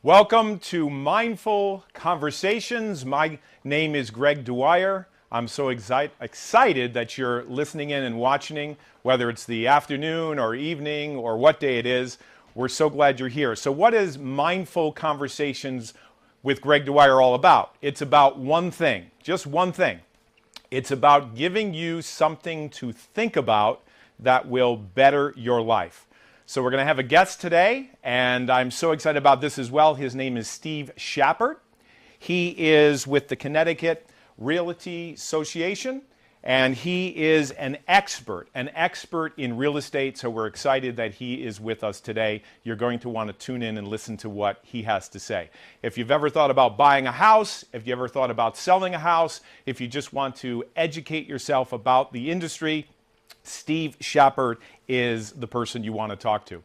Welcome to Mindful Conversations. My name is Greg Dwyer. I'm so excited that you're listening in and watching, whether it's the afternoon or evening or what day it is. We're so glad you're here. So what is Mindful Conversations with Greg Dwyer all about? It's about one thing, just one thing. It's about giving you something to think about that will better your life. So we're going to have a guest today, and I'm so excited about this as well. His name is Steve Shepard. He is with the Connecticut Realty Association, and he is an expert in real estate, so we're excited that he is with us today. You're going to want to tune in and listen to what he has to say. If you've ever thought about buying a house, if you ever thought about selling a house, if you just want to educate yourself about the industry, Steve Shepard is the person you want to talk to.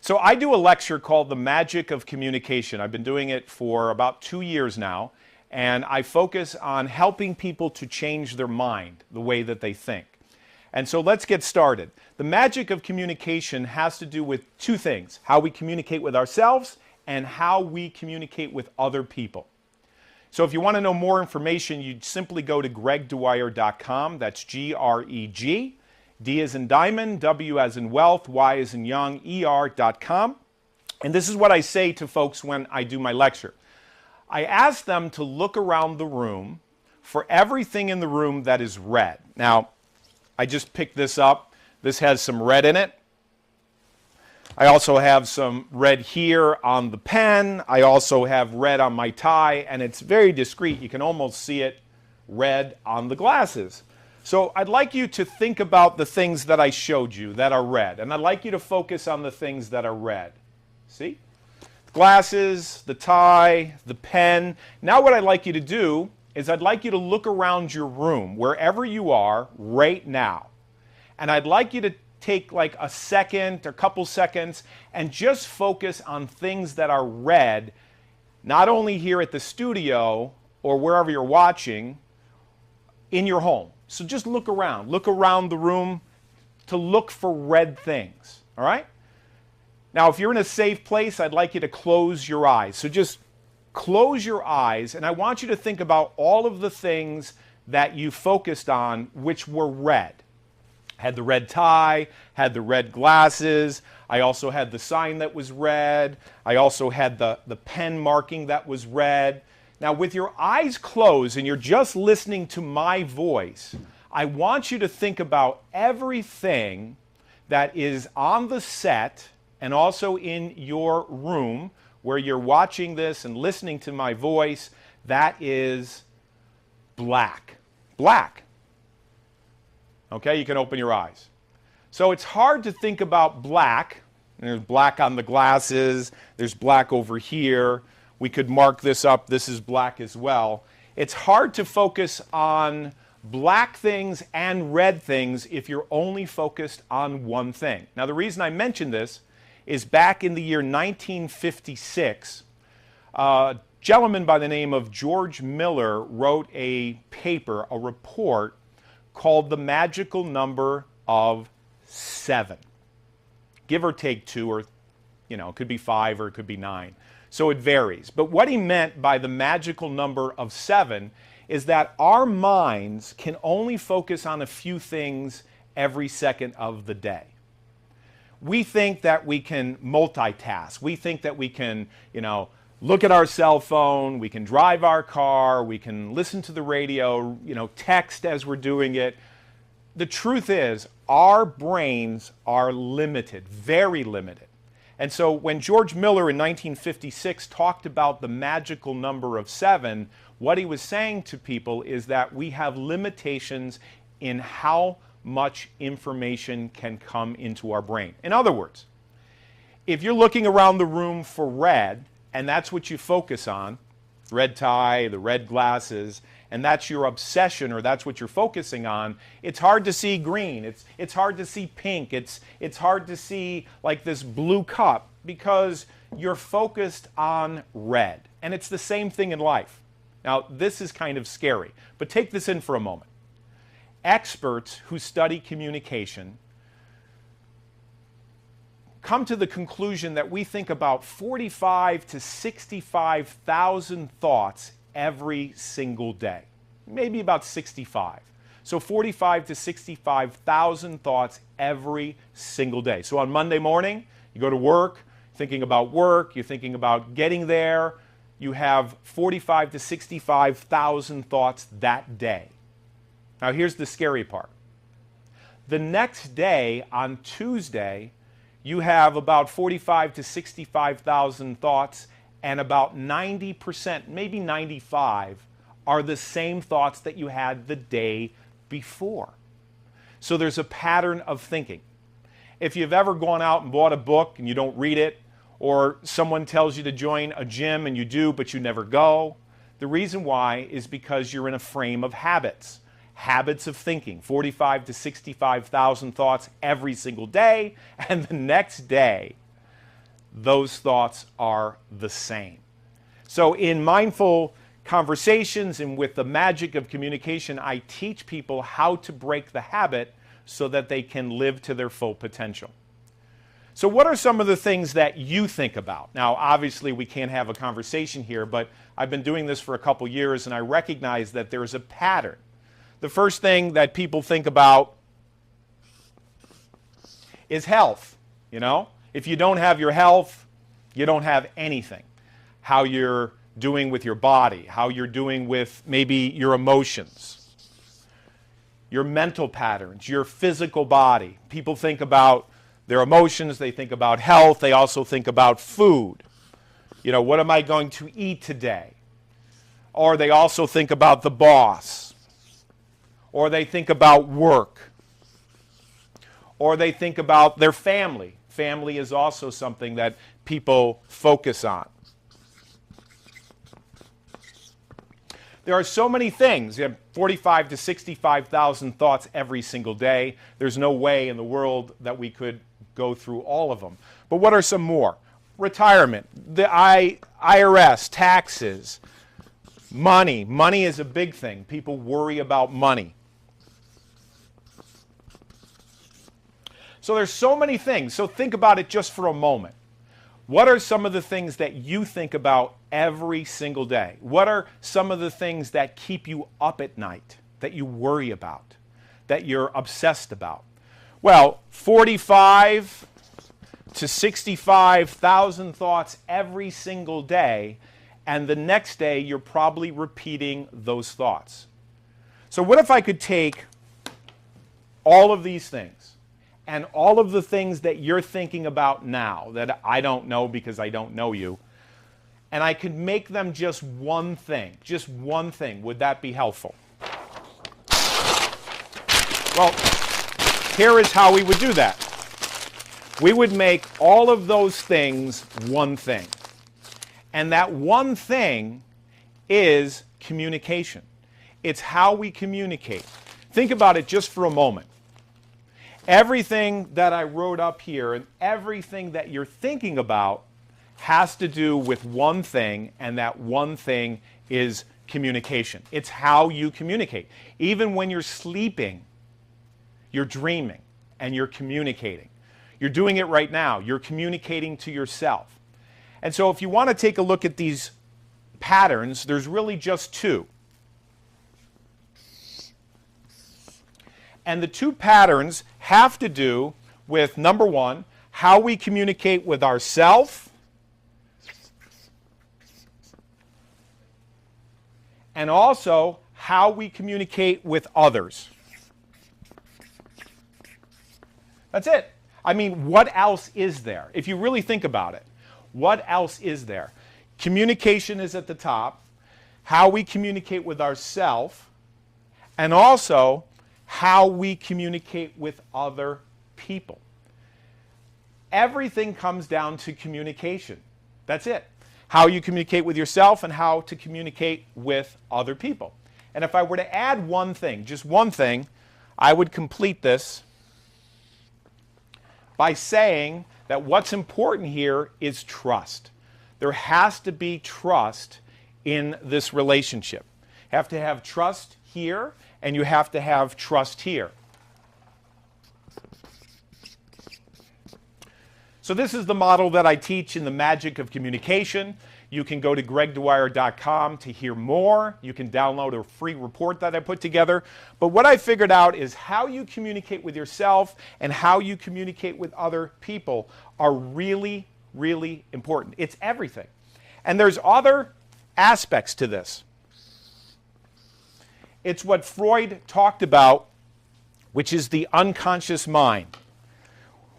So I do a lecture called The Magic of Communication. I've been doing it for about 2 years now, and I focus on helping people to change their mind, the way that they think. And so let's get started. The magic of communication has to do with two things: how we communicate with ourselves and how we communicate with other people. So if you want to know more information, you simply go to gregdwyer.com. That's G-R-E-G. D as in diamond, W as in wealth, Y as in young, ER.com. And this is what I say to folks when I do my lecture. I ask them to look around the room for everything in the room that is red. Now, I just picked this up. This has some red in it. I also have some red here on the pen. I also have red on my tie, and it's very discreet. You can almost see it red on the glasses. So I'd like you to think about the things that I showed you that are red, and I'd like you to focus on the things that are red. See? The glasses, the tie, the pen. Now what I'd like you to do is I'd like you to look around your room, wherever you are right now. And I'd like you to take like a second or a couple seconds and just focus on things that are red, not only here at the studio or wherever you're watching, in your home. So just look around the room to look for red things, all right? Now, if you're in a safe place, I'd like you to close your eyes. So just close your eyes, and I want you to think about all of the things that you focused on which were red. Had the red tie, had the red glasses, I also had the sign that was red, I also had the pen marking that was red. Now, with your eyes closed and you're just listening to my voice, I want you to think about everything that is on the set and also in your room where you're watching this and listening to my voice that is black. Black. Okay, you can open your eyes. So it's hard to think about black. There's black on the glasses. There's black over here. We could mark this up. This is black as well. It's hard to focus on black things and red things if you're only focused on one thing. Now, the reason I mention this is back in the year 1956, a gentleman by the name of George Miller wrote a paper, a report, called The Magical Number of 7. Give or take 2, or, it could be 5 or it could be 9. So it varies. But what he meant by the magical number of 7 is that our minds can only focus on a few things every second of the day. We think that we can multitask. We think that we can, look at our cell phone, we can drive our car, we can listen to the radio, text as we're doing it. The truth is, our brains are limited, very limited. And so when George Miller in 1956 talked about the magical number of 7, what he was saying to people is that we have limitations in how much information can come into our brain. In other words, if you're looking around the room for red, and that's what you focus on, red tie, the red glasses, and that's your obsession, or that's what you're focusing on, it's hard to see green, it's hard to see pink, it's hard to see like this blue cup, because you're focused on red. And it's the same thing in life. Now, this is kind of scary, but take this in for a moment. Experts who study communication come to the conclusion that we think about 45 to 65,000 thoughts every single day. Maybe about 65. So 45 to 65,000 thoughts every single day. So on Monday morning, you go to work, thinking about work, you're thinking about getting there, you have 45 to 65,000 thoughts that day. Now here's the scary part. The next day, on Tuesday, you have about 45 to 65,000 thoughts, and about 90%, maybe 95, are the same thoughts that you had the day before. So there's a pattern of thinking. If you've ever gone out and bought a book and you don't read it, or someone tells you to join a gym and you do but you never go, the reason why is because you're in a frame of habits. Habits of thinking, 45 to 65,000 thoughts every single day, and the next day, those thoughts are the same. So in mindful conversations and with the magic of communication, I teach people how to break the habit so that they can live to their full potential. So what are some of the things that you think about? Now, obviously, we can't have a conversation here, but I've been doing this for a couple years, and I recognize that there's a pattern. The first thing that people think about is health. You know, if you don't have your health, you don't have anything. How you're doing with your body, how you're doing with maybe your emotions, your mental patterns, your physical body. People think about their emotions, they think about health, they also think about food. You know, what am I going to eat today? Or they also think about the boss. Or they think about work, or they think about their family. Family is also something that people focus on. There are so many things. You have 45 to 65,000 thoughts every single day. There's no way in the world that we could go through all of them. But what are some more? Retirement, the IRS, taxes, money. Money is a big thing. People worry about money. So there's so many things. So think about it just for a moment. What are some of the things that you think about every single day? What are some of the things that keep you up at night, that you worry about, that you're obsessed about? Well, 45 to 65,000 thoughts every single day, and the next day you're probably repeating those thoughts. So what if I could take all of these things, and all of the things that you're thinking about now that I don't know because I don't know you, and I could make them just one thing. Just one thing. Would that be helpful? Well, here is how we would do that. We would make all of those things one thing. And that one thing is communication. It's how we communicate. Think about it just for a moment. Everything that I wrote up here and everything that you're thinking about has to do with one thing, and that one thing is communication. It's how you communicate. Even when you're sleeping, you're dreaming and you're communicating. You're doing it right now. You're communicating to yourself. And so if you want to take a look at these patterns, there's really just two. And the two patterns have to do with, number one, how we communicate with ourselves, and also how we communicate with others. That's it. I mean, what else is there? If you really think about it, what else is there? Communication is at the top, how we communicate with ourselves, and also how we communicate with other people. Everything comes down to communication. That's it. How you communicate with yourself and how to communicate with other people. And if I were to add one thing, just one thing, I would complete this by saying that what's important here is trust. There has to be trust in this relationship. You have to have trust here, and you have to have trust here. So this is the model that I teach in the magic of communication. You can go to gregdwyer.com to hear more. You can download a free report that I put together. But what I figured out is how you communicate with yourself and how you communicate with other people are really, really important. It's everything. And there's other aspects to this. It's what Freud talked about, which is the unconscious mind,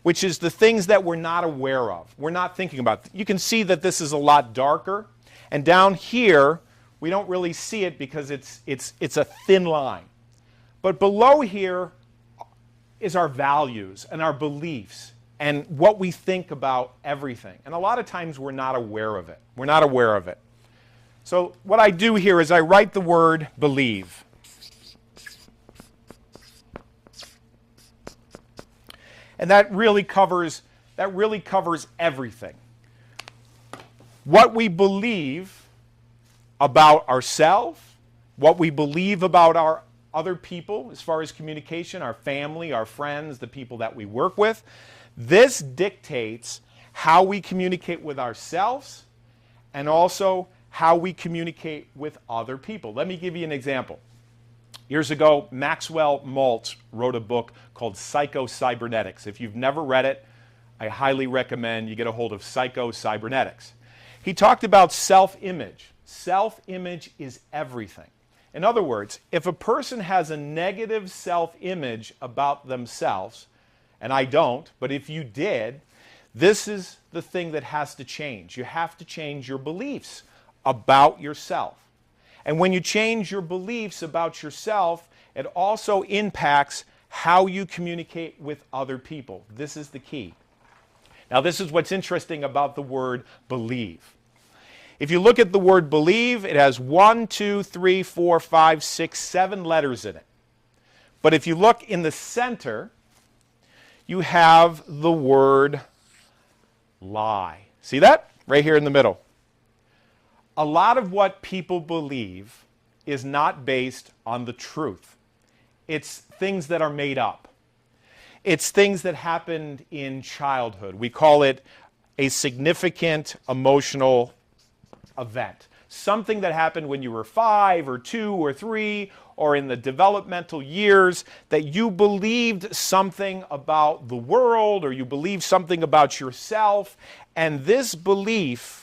which is the things that we're not aware of. We're not thinking about. You can see that this is a lot darker. And down here, we don't really see it because it's a thin line. But below here is our values and our beliefs and what we think about everything. And a lot of times we're not aware of it. We're not aware of it. So what I do here is I write the word believe. And that really covers everything. What we believe about ourselves, what we believe about our other people as far as communication, our family, our friends, the people that we work with, this dictates how we communicate with ourselves and also how we communicate with other people. Let me give you an example. Years ago, Maxwell Maltz wrote a book called Psycho-Cybernetics. If you've never read it, I highly recommend you get a hold of Psycho-Cybernetics. He talked about self-image. Self-image is everything. In other words, if a person has a negative self-image about themselves, and I don't, but if you did, this is the thing that has to change. You have to change your beliefs about yourself. And when you change your beliefs about yourself, it also impacts how you communicate with other people. This is the key. Now, this is what's interesting about the word believe. If you look at the word believe, it has 1, 2, 3, 4, 5, 6, 7 letters in it. But if you look in the center, you have the word lie. See that? Right here in the middle. A lot of what people believe is not based on the truth. It's things that are made up. It's things that happened in childhood. We call it a significant emotional event. Something that happened when you were 5 or 2 or 3 or in the developmental years that you believed something about the world or you believed something about yourself, and this belief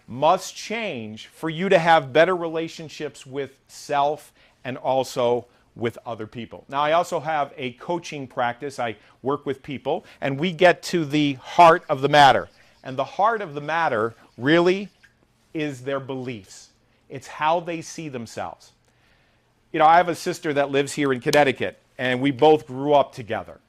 must change for you to have better relationships with self and also with other people. Now, I also have a coaching practice. I work with people, and we get to the heart of the matter. And the heart of the matter really is their beliefs. It's how they see themselves. You know, I have a sister that lives here in Connecticut, and we both grew up together.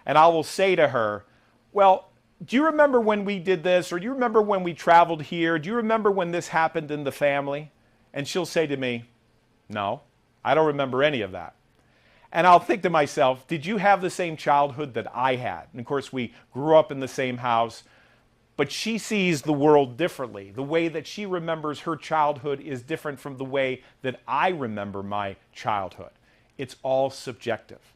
And I will say to her, well, do you remember when we did this? Or do you remember when we traveled here? Do you remember when this happened in the family? And she'll say to me, no, I don't remember any of that. And I'll think to myself, did you have the same childhood that I had? And of course, we grew up in the same house, but she sees the world differently. The way that she remembers her childhood is different from the way that I remember my childhood. It's all subjective.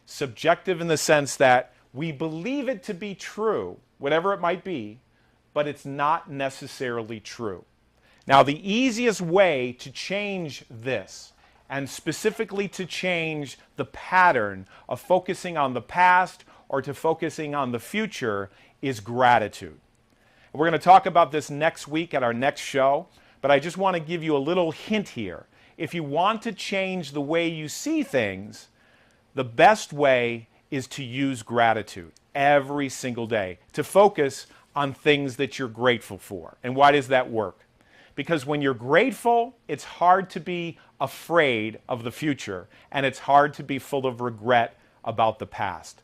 Subjective in the sense that we believe it to be true, whatever it might be, but it's not necessarily true. Now, the easiest way to change this, and specifically to change the pattern of focusing on the past or to focusing on the future, is gratitude. We're going to talk about this next week at our next show, but I just want to give you a little hint here. If you want to change the way you see things, the best way is to use gratitude every single day, to focus on things that you're grateful for. And why does that work? Because when you're grateful, it's hard to be afraid of the future, and it's hard to be full of regret about the past.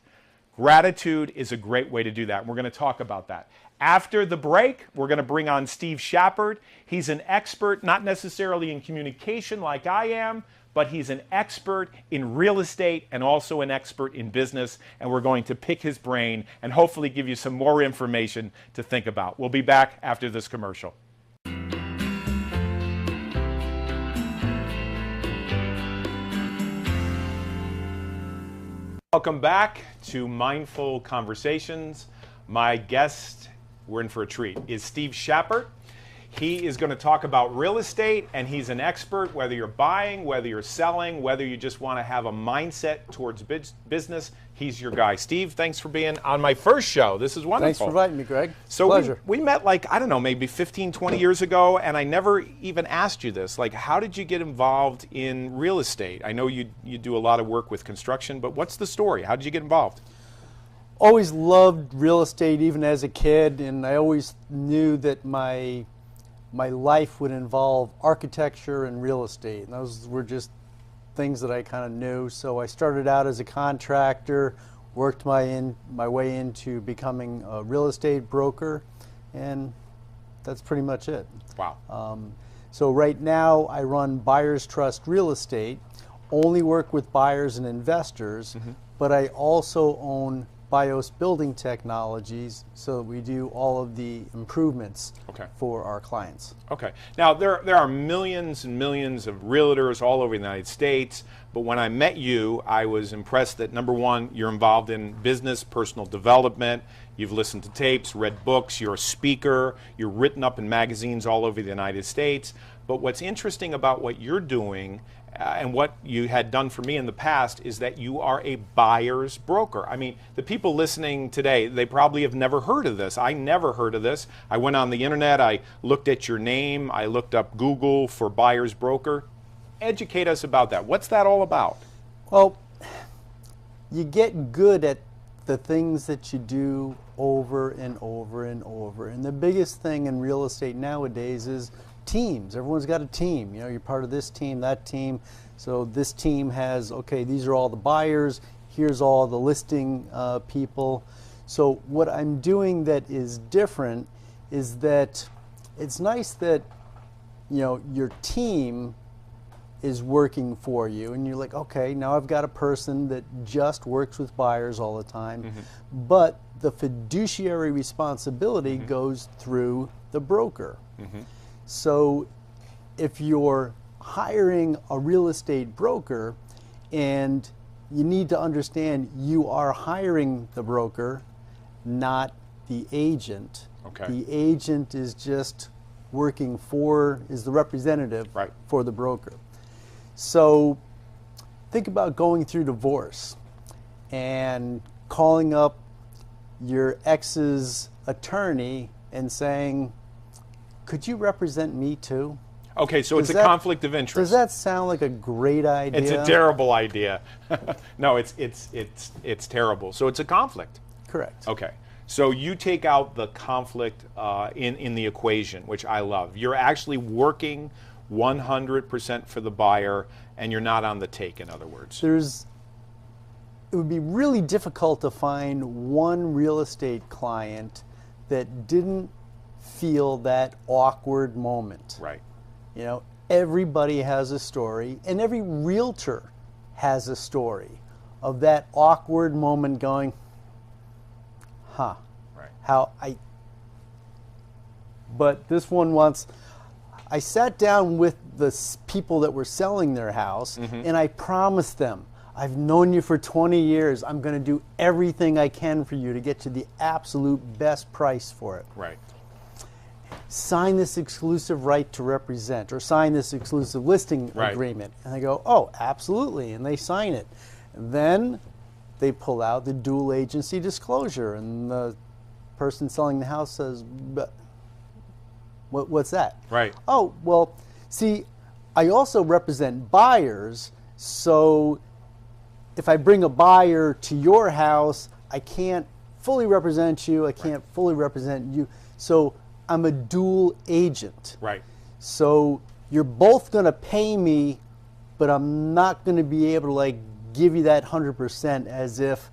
Gratitude is a great way to do that. We're going to talk about that. After the break, we're going to bring on Steve Shepard. He's an expert, not necessarily in communication like I am, but he's an expert in real estate and also an expert in business, and we're going to pick his brain and hopefully give you some more information to think about. We'll be back after this commercial. Welcome back to Mindful Conversations. My guest, we're in for a treat, is Steve Schappert. He is going to talk about real estate, and he's an expert, whether you're buying, whether you're selling, whether you just want to have a mindset towards business. He's your guy. Steve, thanks for being on my first show. This is wonderful. Thanks for inviting me, Greg. So Pleasure. we met like, I don't know, maybe 15, 20 years ago, and I never even asked you this. Like, how did you get involved in real estate? I know you do a lot of work with construction, but what's the story? How did you get involved? Always loved real estate, even as a kid, and I always knew that my life would involve architecture and real estate, and those were just things that I kind of knew. So I started out as a contractor, worked my way into becoming a real estate broker, and that's pretty much it. Wow. So right now I run Buyers Trust Real Estate, only work with buyers and investors, but I also own BIOS Building Technologies, so that we do all of the improvements for our clients. Okay. Now, there are millions and millions of realtors all over the United States, but when I met you, I was impressed that, number one, you're involved in business, personal development, you've listened to tapes, read books, you're a speaker, you're written up in magazines all over the United States. But what's interesting about what you're doing and what you had done for me in the past is that you are a buyer's broker. I mean, the people listening today, they probably have never heard of this. I never heard of this. I went on the internet, I looked at your name, I looked up Google for buyer's broker. Educate us about that. What's that all about? Well, you get good at the things that you do over and over and over. And the biggest thing in real estate nowadays is teams. Everyone's got a team. You know, you're part of this team, that team. So this team has, okay, these are all the buyers. Here's all the listing people. So what I'm doing that is different is that it's nice that, you know, your team is working for you, and you're like, okay, now I've got a person that just works with buyers all the time, but the fiduciary responsibility goes through the broker. So if you're hiring a real estate broker, and you need to understand you are hiring the broker, not the agent. The agent is just working is the representative for the broker. So think about going through divorce and calling up your ex's attorney and saying, could you represent me too? Okay, so it's a conflict of interest. Does that sound like a great idea? It's a terrible idea. No, it's terrible. So it's a conflict. Correct. Okay. So you take out the conflict in the equation, which I love. You're actually working 100% for the buyer, and you're not on the take, in other words. It would be really difficult to find one real estate client that didn't feel that awkward moment. Right. You know, everybody has a story, and every realtor has a story of that awkward moment going, huh, but this one once, I sat down with the people that were selling their house, and I promised them, I've known you for 20 years. I'm going to do everything I can for you to get you the absolute best price for it. Right. Sign this exclusive right to represent, or sign this exclusive listing agreement. And they go, oh, absolutely, and they sign it. And then they pull out the dual agency disclosure, and the person selling the house says, but what's that? Right. Oh, well, see, I also represent buyers, so if I bring a buyer to your house, I can't fully represent you, I can't fully represent you. So I'm a dual agent. Right. So you're both going to pay me, but I'm not going to be able to like give you that 100% as if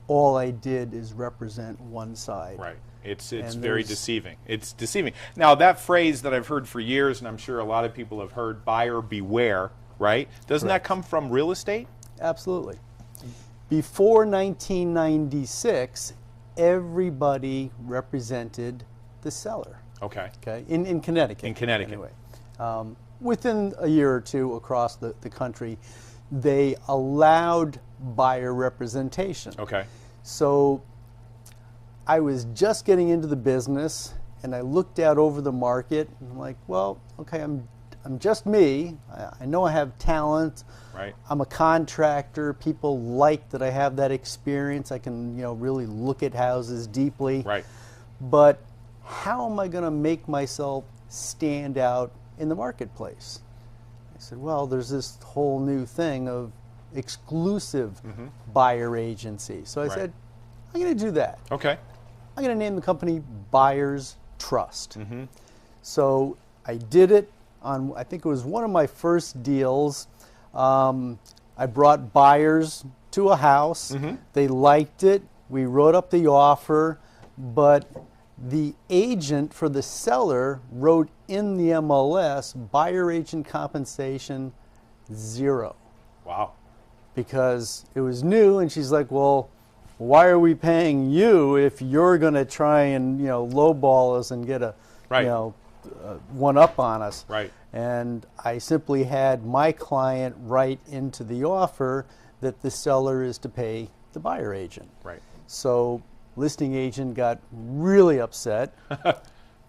all I did is represent one side. Right. It's very deceiving. It's deceiving. Now, that phrase that I've heard for years, and I'm sure a lot of people have heard, buyer beware, right? Doesn't that come from real estate? Absolutely. Before 1996, everybody represented the seller. Okay. Okay. In Connecticut. In Connecticut. Anyway. Within a year or two across the country, they allowed buyer representation. Okay. So I was just getting into the business, and I looked out over the market, and I'm like, well, okay, I'm just me. I know I have talent. Right. I'm a contractor. People like that I have that experience. I can, really look at houses deeply. Right. But how am I going to make myself stand out in the marketplace? I said, well, there's this whole new thing of exclusive buyer agency. So I said, I'm going to do that. Okay. I'm going to name the company Buyers Trust. So I did it on, I think it was one of my first deals. I brought buyers to a house. They liked it. We wrote up the offer, but the agent for the seller wrote in the MLS, buyer agent compensation 0. Wow. Because it was new, and she's like, well, why are we paying you if you're going to try and lowball us and get a one up on us? Right. And I simply had my client write into the offer that the seller is to pay the buyer agent. Right. So listing agent got really upset,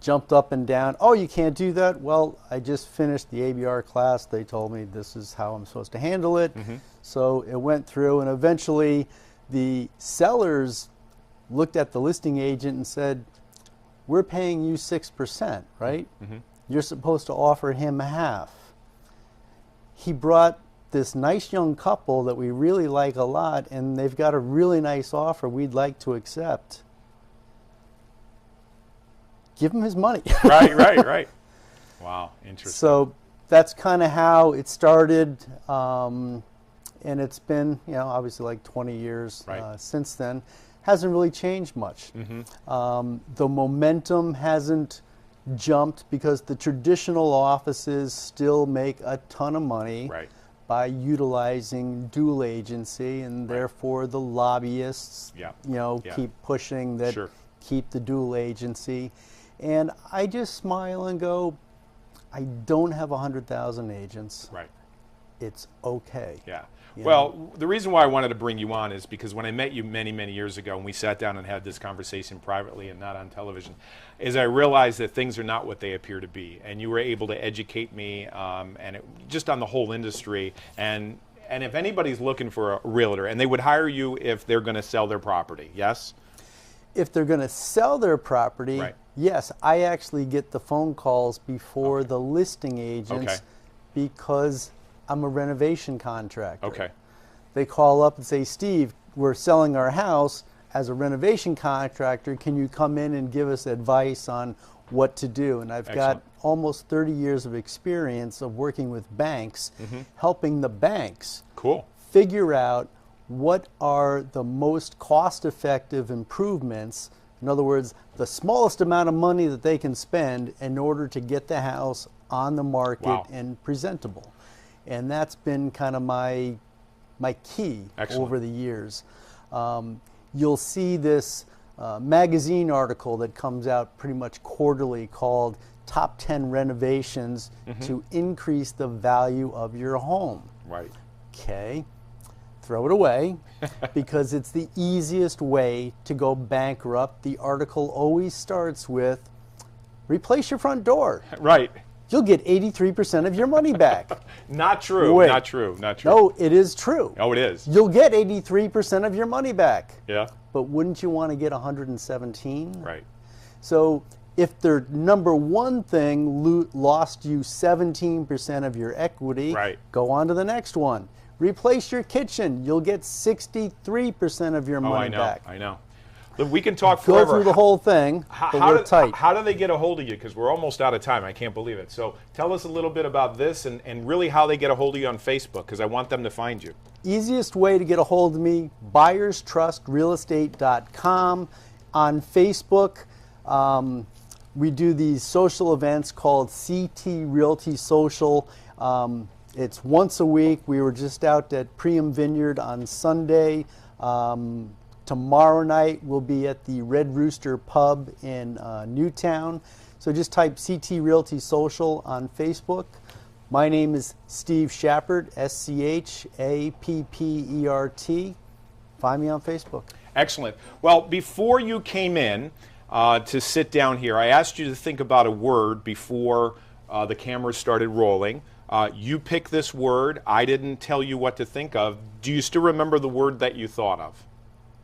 jumped up and down. Oh, you can't do that? Well, I just finished the ABR class. They told me this is how I'm supposed to handle it. So it went through, and eventually the sellers looked at the listing agent and said, we're paying you 6%, right? You're supposed to offer him half. He brought this nice young couple that we really like a lot, and they've got a really nice offer we'd like to accept. Give him his money. Right. Wow, interesting. So that's kind of how it started. And it's been, obviously like 20 years since then. Hasn't really changed much. The momentum hasn't jumped because the traditional offices still make a ton of money by utilizing dual agency, and therefore the lobbyists, keep pushing that, keep the dual agency. And I just smile and go, I don't have 100,000 agents. Right. It's okay. Yeah. Well, the reason why I wanted to bring you on is because when I met you many, many years ago, and we sat down and had this conversation privately and not on television, is I realized that things are not what they appear to be. And you were able to educate me just on the whole industry. And if anybody's looking for a realtor, and they would hire you if they're going to sell their property, yes? If they're going to sell their property, yes. I actually get the phone calls before the listing agents because I'm a renovation contractor. Okay. They call up and say, Steve, we're selling our house. As a renovation contractor, can you come in and give us advice on what to do? And I've got almost 30 years of experience of working with banks, helping the banks figure out what are the most cost-effective improvements. In other words, the smallest amount of money that they can spend in order to get the house on the market and presentable. And that's been kind of my key over the years. You'll see this magazine article that comes out pretty much quarterly called Top 10 Renovations to Increase the Value of Your Home. Right. Okay. Throw it away because it's the easiest way to go bankrupt. The article always starts with, replace your front door. Right. You'll get 83% of your money back. Not true. Wait. Not true. Not true. No, it is true. Oh, it is. You'll get 83% of your money back. Yeah. But wouldn't you want to get 117? Right. So if their number one thing lost you 17% of your equity, go on to the next one. Replace your kitchen. You'll get 63% of your money back. I know. We can talk forever. Go through the whole thing, but we're tight. How do they get a hold of you? Because we're almost out of time. I can't believe it. So tell us a little bit about this and really how they get a hold of you on Facebook, because I want them to find you. Easiest way to get a hold of me, buyerstrustrealestate.com. On Facebook, we do these social events called CT Realty Social. It's once a week. We were just out at Priam Vineyard on Sunday. Tomorrow night we'll be at the Red Rooster Pub in Newtown. So just type CT Realty Social on Facebook. My name is Steve Schappert, SCHAPPERT. Find me on Facebook. Excellent. Well, before you came in to sit down here, I asked you to think about a word before the camera started rolling. You picked this word. I didn't tell you what to think of. Do you still remember the word that you thought of?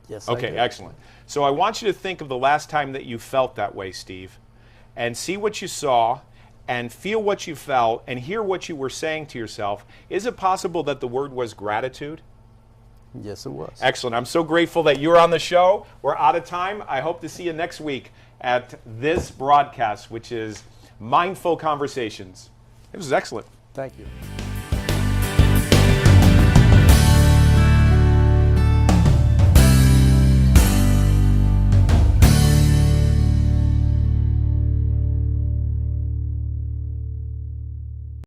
Yes. Okay, excellent. So I want you to think of the last time that you felt that way, Steve, and see what you saw, and feel what you felt, and hear what you were saying to yourself. Is it possible that the word was gratitude? Yes, it was. Excellent. I'm so grateful that you're on the show. We're out of time. I hope to see you next week at this broadcast, which is Mindful Conversations. It was excellent. Thank you.